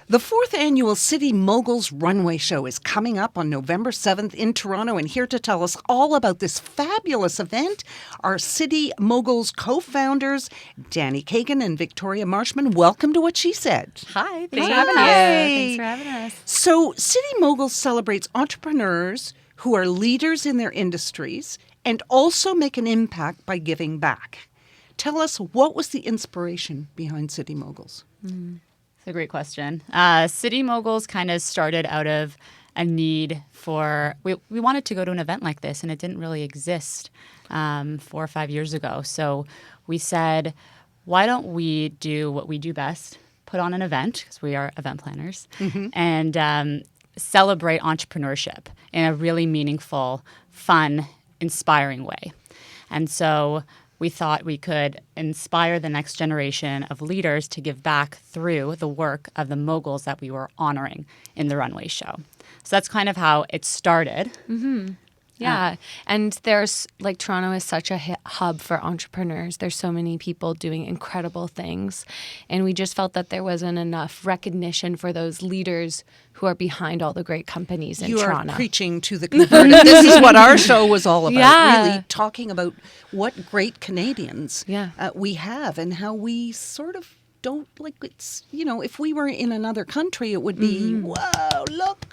The 4th annual City Moguls Runway Show is coming up on November 7th in Toronto, and here to tell us all about this fabulous event are City Moguls co-founders Dani, Kagan and Victoria Marshman. Welcome to What She Said. Hi, Thanks for having us. Thanks for having us. So City Moguls celebrates entrepreneurs who are leaders in their industries and also make an impact by giving back. Tell us, what was the inspiration behind City Moguls? It's a great question. City Moguls kind of started out of a need for, we wanted to go to an event like this, and it didn't really exist 4 or 5 years ago. So we said, why don't we do what we do best, put on an event, because we are event planners, and celebrate entrepreneurship in a really meaningful, fun, inspiring way. And so we thought we could inspire the next generation of leaders to give back through the work of the moguls that we were honoring in the runway show. So that's kind of how it started. Yeah. And there's like Toronto is such a hub for entrepreneurs. There's so many people doing incredible things. And we just felt that there wasn't enough recognition for those leaders who are behind all the great companies in Toronto. You are preaching to the converted. This is what our show was all about, really talking about what great Canadians we have and how we sort of don't, like, it's, you know, if we were in another country, it would be, whoa, look.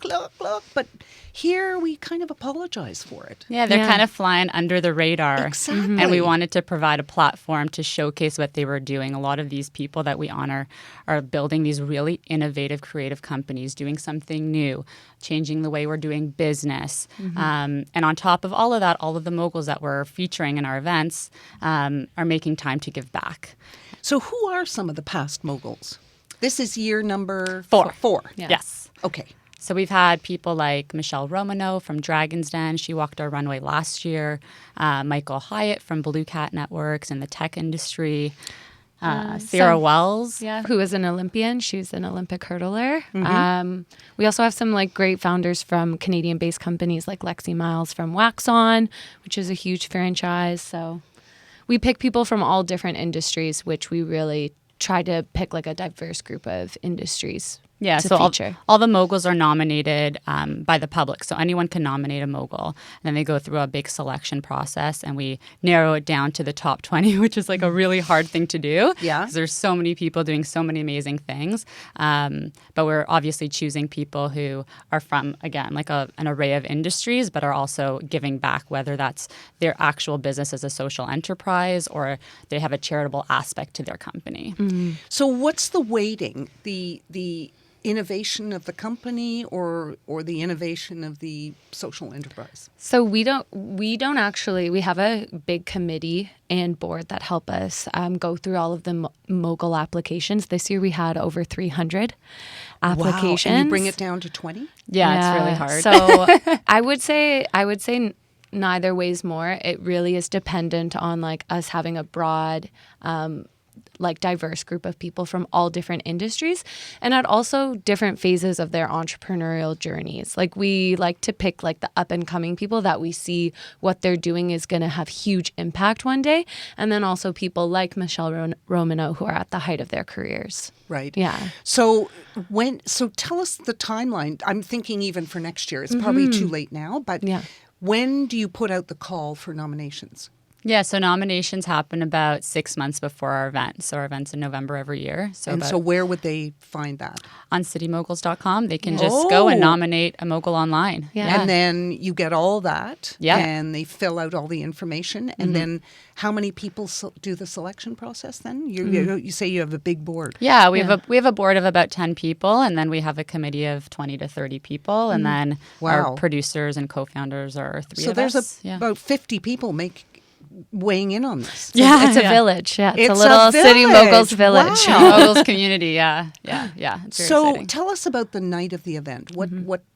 But here we kind of apologize for it. Yeah, they're kind of flying under the radar. Exactly. And we wanted to provide a platform to showcase what they were doing. A lot of these people that we honor are building these really innovative, creative companies, doing something new, changing the way we're doing business. And on top of all of that, all of the moguls that we're featuring in our events are making time to give back. So who are some of the past moguls? This is year number 4. 4. Yes. Okay. So we've had people like Michelle Romano from Dragon's Den. She walked our runway last year. Michael Hyatt from Blue Cat Networks in the tech industry. Sarah Wells. Yeah, who is an Olympian. She's an Olympic hurdler. We also have some like great founders from Canadian-based companies like Lexi Miles from Wax On, which is a huge franchise. So we pick people from all different industries, which we really try to pick like a diverse group of industries. Yeah, so all the moguls are nominated by the public. So anyone can nominate a mogul. And then they go through a big selection process, and we narrow it down to the top 20, which is like a really hard thing to do. Yeah. Because there's so many people doing so many amazing things. But we're obviously choosing people who are from, again, like an array of industries, but are also giving back, whether that's their actual business as a social enterprise or they have a charitable aspect to their company. So what's the weighting? The innovation of the company or the innovation of the social enterprise? So we don't actually, we have a big committee and board that help us go through all of the mogul applications. This year we had over 300 applications. Wow. And you bring it down to 20? Yeah, it's really hard. So I would say neither weighs more. It really is dependent on like us having a broad like diverse group of people from all different industries and at also different phases of their entrepreneurial journeys. Like we like to pick like the up and coming people that we see what they're doing is going to have huge impact one day. And then also people like Michelle Romano who are at the height of their careers. Right. Yeah. So tell us the timeline. I'm thinking even for next year. It's probably too late now, but when do you put out the call for nominations? Yeah, so nominations happen about 6 months before our event. So our event's in November every year. So where would they find that? On citymoguls.com. They can just go and nominate a mogul online. Yeah. And then you get all that. Yeah. And they fill out all the information. And then how many people do the selection process then? You say you have a big board. Yeah, we have a board of about 10 people, and then we have a committee of 20 to 30 people, and then our producers and co-founders are 3 of us. So there's about 50 people weighing in on this. It's a village. Yeah, it's a little City Moguls village. Wow. Moguls community. Yeah. It's very exciting. Tell us about the night of the event. What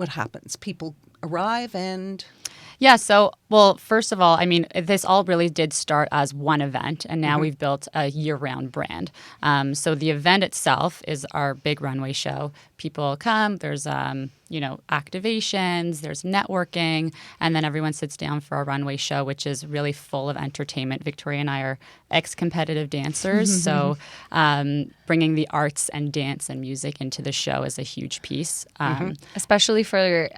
happens? People arrive and. Yeah. So, well, first of all, I mean, this all really did start as one event, and now we've built a year-round brand. So the event itself is our big runway show. People come. There's activations, there's networking, and then everyone sits down for a runway show, which is really full of entertainment. Victoria and I are ex-competitive dancers, so bringing the arts and dance and music into the show is a huge piece. Especially for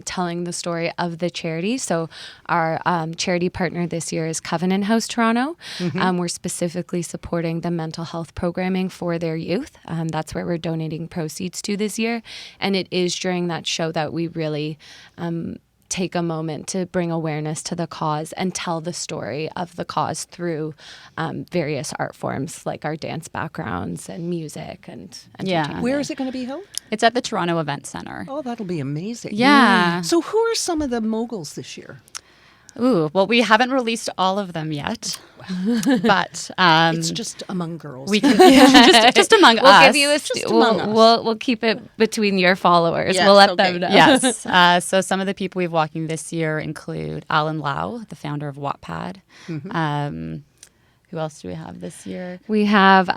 telling the story of the charity. So our charity partner this year is Covenant House Toronto. We're specifically supporting the mental health programming for their youth. That's where we're donating proceeds to this year. And it is during that show that we really take a moment to bring awareness to the cause and tell the story of the cause through various art forms like our dance backgrounds and music and entertainment. Where is it going to be held? It's at the Toronto Event Center. Oh, that'll be amazing. Yeah. So who are some of the moguls this year? Ooh, well, we haven't released all of them yet, but it's just among girls. We can, just among us. We'll give you we'll keep it between your followers. Yes, we'll let them know. Yes. So some of the people we've walking this year include Alan Lau, the founder of Wattpad. Who else do we have this year? We have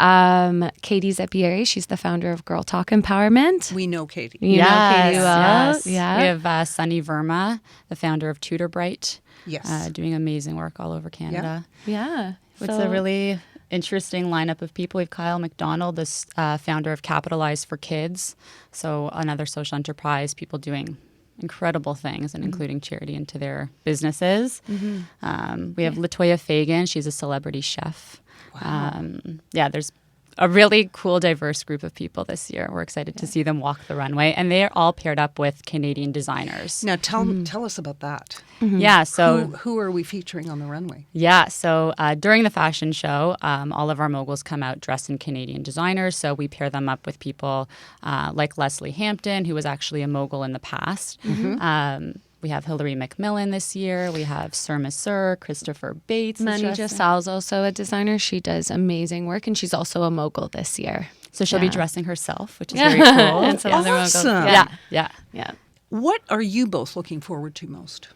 Katie Zeppieri. She's the founder of Girl Talk Empowerment. We know Katie. You know Katie well. Yes. Yeah. We have Sunny Verma, the founder of Tutor Bright. Yes. Doing amazing work all over Canada. Yeah. It's a really interesting lineup of people. We have Kyle McDonald, the founder of Capitalize for Kids. So another social enterprise, people doing incredible things and including charity into their businesses. We have Latoya Fagan. She's a celebrity chef. Wow. There's a really cool, diverse group of people this year. We're excited to see them walk the runway, and they are all paired up with Canadian designers. Now, tell us about that. Yeah, so who are we featuring on the runway? Yeah, so during the fashion show, all of our moguls come out dressed in Canadian designers. So we pair them up with people like Leslie Hampton, who was actually a mogul in the past. We have Hilary McMillan this year. We have Sir Masseur, Christopher Bates. Manija Sal's also a designer. She does amazing work, and she's also a mogul this year. So she'll be dressing herself, which is very cool. And some other moguls. Yeah. What are you both looking forward to most?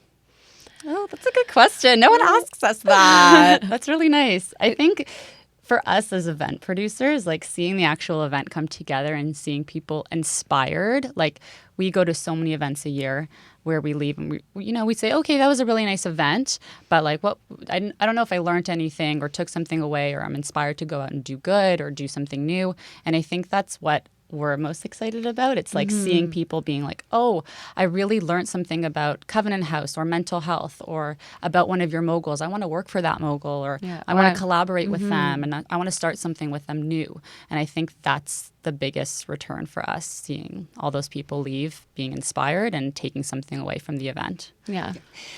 Oh, that's a good question. No one asks us that. That's really nice. I think for us as event producers, like seeing the actual event come together and seeing people inspired, like we go to so many events a year where we leave and we say, okay, that was a really nice event, but like I don't know if I learned anything or took something away or I'm inspired to go out and do good or do something new. And I think that's what we're most excited about. It's like seeing people being like, oh, I really learned something about Covenant House or mental health or about one of your moguls. I want to work for that mogul or I want to collaborate with them and I want to start something with them new. And I think that's the biggest return for us, seeing all those people leave being inspired and taking something away from the event. Yeah.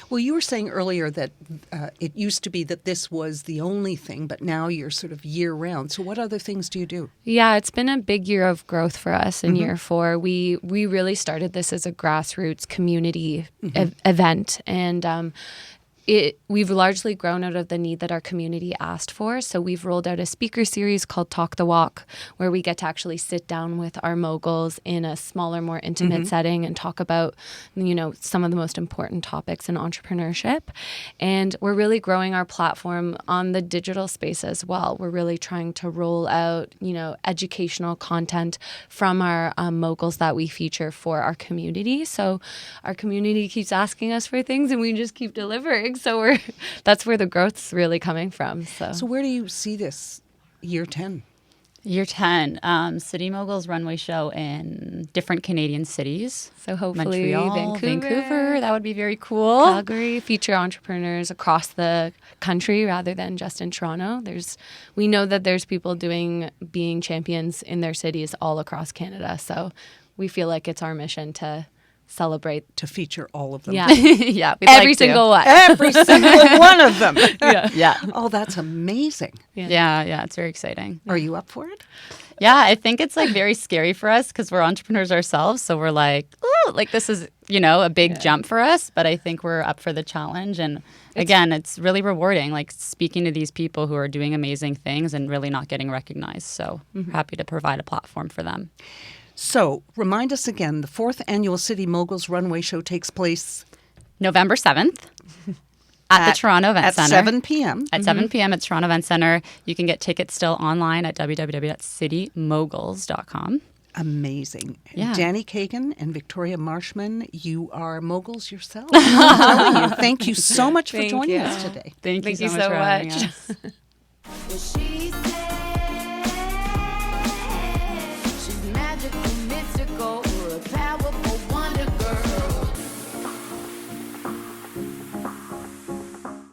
Well, you were saying earlier that it used to be that this was the only thing, but now you're sort of year round. So what other things do you do? Yeah, it's been a big year of growth for us in year 4. We really started this as a grassroots community event, and we've largely grown out of the need that our community asked for. So we've rolled out a speaker series called Talk the Walk, where we get to actually sit down with our moguls in a smaller, more intimate setting and talk about, some of the most important topics in entrepreneurship. And we're really growing our platform on the digital space as well. We're really trying to roll out, educational content from our moguls that we feature for our community. So our community keeps asking us for things and we just keep delivering. So that's where the growth's really coming from. So where do you see this year 10? Year 10, City Moguls runway show in different Canadian cities. So hopefully Montreal, Vancouver, that would be very cool. Calgary, feature entrepreneurs across the country rather than just in Toronto. We know that there's people being champions in their cities all across Canada. So we feel like it's our mission to celebrate, to feature all of them. Yeah. Yeah. Every single one. Every single one of them. Yeah. Oh, that's amazing. Yeah. It's very exciting. Are you up for it? Yeah, I think it's like very scary for us because we're entrepreneurs ourselves. So we're like, oh, like this is, a big jump for us. But I think we're up for the challenge. And again, it's really rewarding, like speaking to these people who are doing amazing things and really not getting recognized. So we're happy to provide a platform for them. So, remind us again, the 4th annual City Moguls runway show takes place November 7th at the Toronto Event Center. At 7 p.m. At 7 p.m. at Toronto Event Center. You can get tickets still online at www.citymoguls.com. Amazing. Yeah. Dani Kagan and Victoria Marshman, you are moguls yourselves. I'm telling you. Thank you so much for joining us today. Thank you so much for having us. She said she's magical, mystical, a powerful wonder girl.